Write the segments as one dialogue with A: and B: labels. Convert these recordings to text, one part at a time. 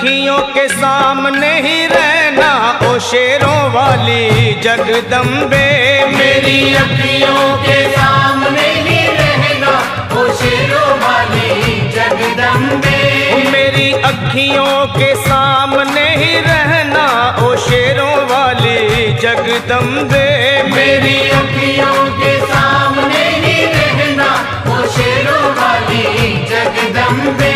A: अखियों के सामने ही रहना ओ शेरों वाली जगदम्बे।
B: मेरी अखियों के सामने ही रहना ओ शेरों वाली जगदम्बे।
A: मेरी अखियों के सामने ही रहना ओ शेरों वाली जगदम्बे।
B: मेरी अखियों के सामने ही रहना ओ शेरों वाली जगदम्बे।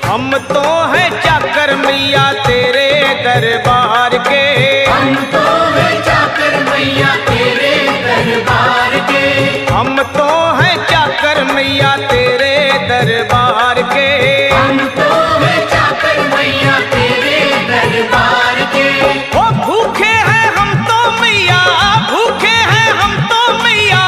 A: हम तो हैं चाकर मैया तेरे दरबार के।
B: हम तो हैं चाकर मैया तेरे दरबार के।
A: हम तो हैं चाकर मैया तेरे दरबार के।
B: हम तो हैं चाकर मैया तेरे दरबार के।
A: ओ भूखे हैं हम तो मैया, भूखे हैं हम तो मैया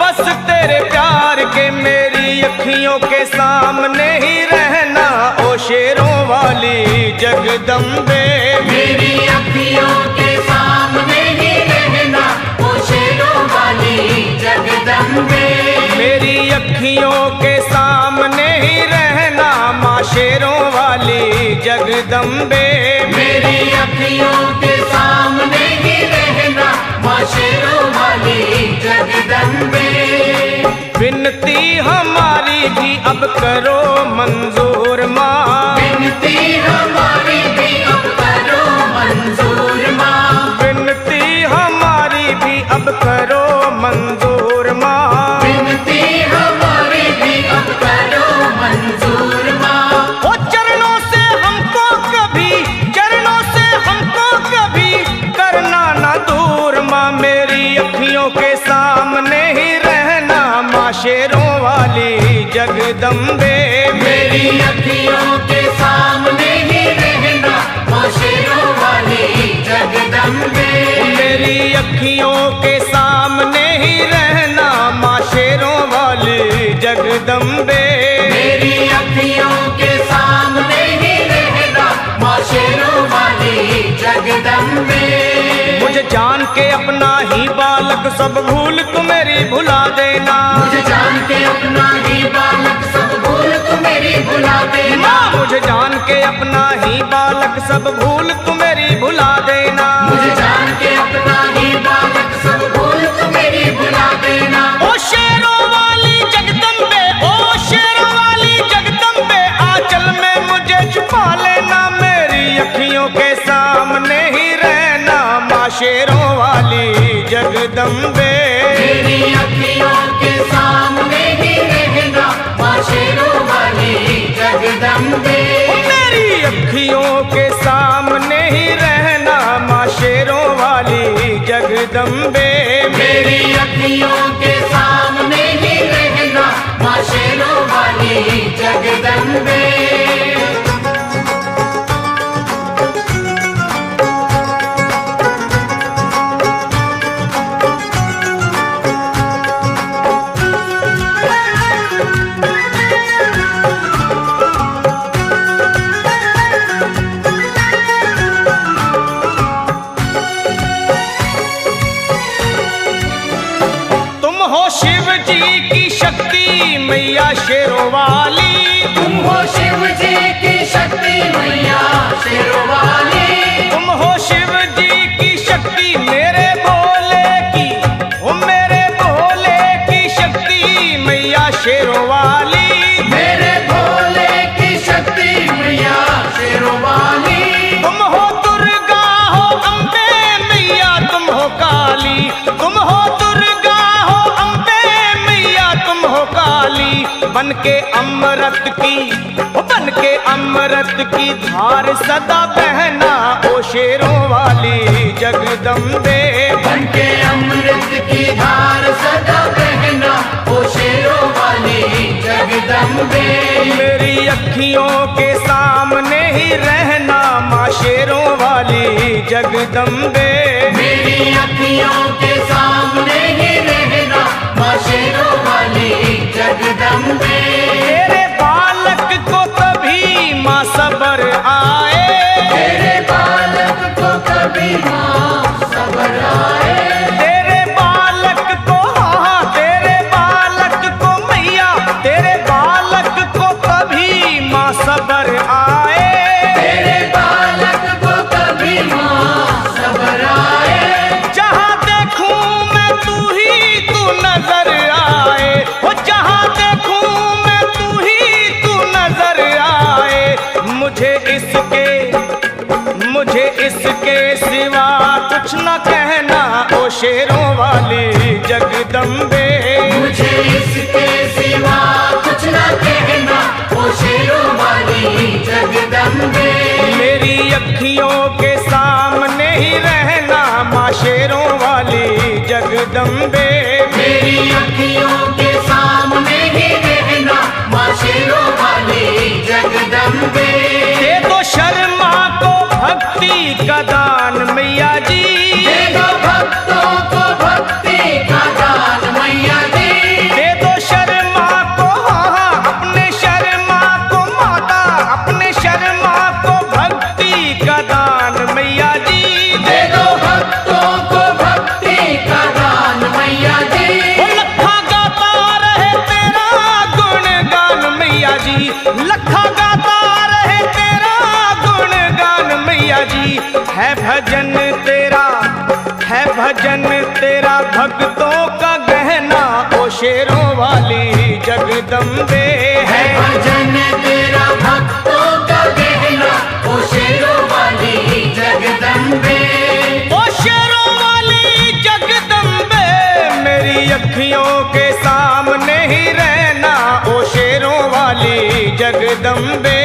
A: बस तेरे प्यार के। मेरी अखियों के सामने ही रहना ओ शेरों वाली जगदम्बे।
B: मेरी अखियों के सामने ही रहना ओ शेरों वाली जगदम्बे।
A: मेरी अखियों के सामने ही रहना माँ शेरों वाली जगदम्बे।
B: मेरी अखियों के सामने ही रहना माँ शेरों वाली जगदम्बे।
A: विनती हमारी भी अब करो मंजूर माँ।
B: विनती हमारी भी अब करो मंजूर माँ।
A: विनती हमारी भी अब करो मंजूर माँ।
B: विनती हमारी भी अब करो मंजूर माँ।
A: ओ चरणों से हमको कभी, चरणों से हमको कभी करना ना दूर माँ। मेरी अखियों के सामने ही रहना माँ शेरों वाली जगदम्बे।
B: मेरी अखियों के सामने ही रहना माँ शेरों वाली जगदम्बे।
A: मेरी अखियों के सामने ही रहना माँ शेरों वाली जगदम्बे।
B: मेरी अखियों के सामने ही रहना माँ शेरों वाली जगदम्बे।
A: मुझे जान के अपना ही बालक सब भूल तू मेरी भुला देना।
B: मुझे जान के अपना ही बालक सब भूल तू मेरी भुला देना।
A: माँ मुझे जान के अपना ही बालक सब भूल तू मेरी भुला देना।
B: मुझे जान के अपना ही बालक सब भूल तू मेरी भुला देना।
A: ओ शेरों वाली जगदम्बे, ओ शेरों वाली जगदम्बे आंचल में मुझे छुपा लेना। मेरी अखियों के सामने ही रहना माँ शेरों वाली जगदम्बे।
B: मेरी अखियों के सामने ही रहना माँ शेरों वाली जगदम्बे।
A: मेरी अखियों के सामने ही रहना माँ शेरों वाली जगदम्बे।
B: मेरी अखियों के सामने ही रहना माँ शेरों वाली जगदम्बे।
A: शिव जी की शक्ति मैया शेरों वाली।
B: तुम हो शिव जी की शक्ति मैया शेरों वाली।
A: तुम हो शिव जी की शक्ति मेरे भोले की, ओ मेरे भोले की शक्ति मैया शेरों वाली।
B: मेरे भोले की शक्ति मैया शेरों वाली।
A: तुम हो दुर्गा हो अम्बे मैया तुम हो काली। तुम हो दुर्गा हो अम्बे मैया तुम हो काली। बन के अमृत की, बन के अमृत की धार सदा बहना ओ शेरों वाली जगदम्बे।
B: बन के अमृत की धार सदा बहना ओ शेरों वाली जगदम्बे।
A: मेरी अखियों के सामने ही रहना माँ शेरों वाली जगदम्बे।
B: मेरी अखियों के सामने ही रहना माँ शेरों वाली जगदम्बे।
A: तेरे बालक को कभी माँ सबर आए।
B: तेरे बालक को कभी माँ सबर आए।
A: तेरे बालक को, हाँ तेरे बालक को मैया, तेरे बालक को कभी माँ सबर आए।
B: तेरे
A: शेरों वाली जगदम्बे।
B: मुझे इसके सिवा कुछ न कहना, ओ शेरों वाली जगदम्बे।
A: मेरी अखियों के सामने ही रहना माँ शेरों वाली जगदम्बे।
B: मेरी अखियों के सामने ही रहना, माँ शेरों वाली जगदम्बे।
A: दे दो शर्मा को भक्ति का दान मैया जी,
B: दे दो भक्तों को भक्ति का दान मैया जी।
A: दे दो शर्मा को अपने शर्मा को माता, अपने शर्मा को भक्ति का दान मैया जी।
B: दे दो भक्तों को भक्ति का दान मैया जी।
A: वो लखा गाता रहे तेरा गुणगान मैया जी, लखा गाता रहे तेरा गुणगान मैया जी। है भजन तेरा, है भजन तेरा भक्तों का गहना ओ शेरों वाली जगदम्बे।
B: है भजन तेरा भक्तों का गहना, ओ शेरों वाली जगदम्बे।
A: ओ शेरों वाली जगदम्बे, मेरी अखियों के सामने ही रहना ओ शेरों वाली जगदम्बे।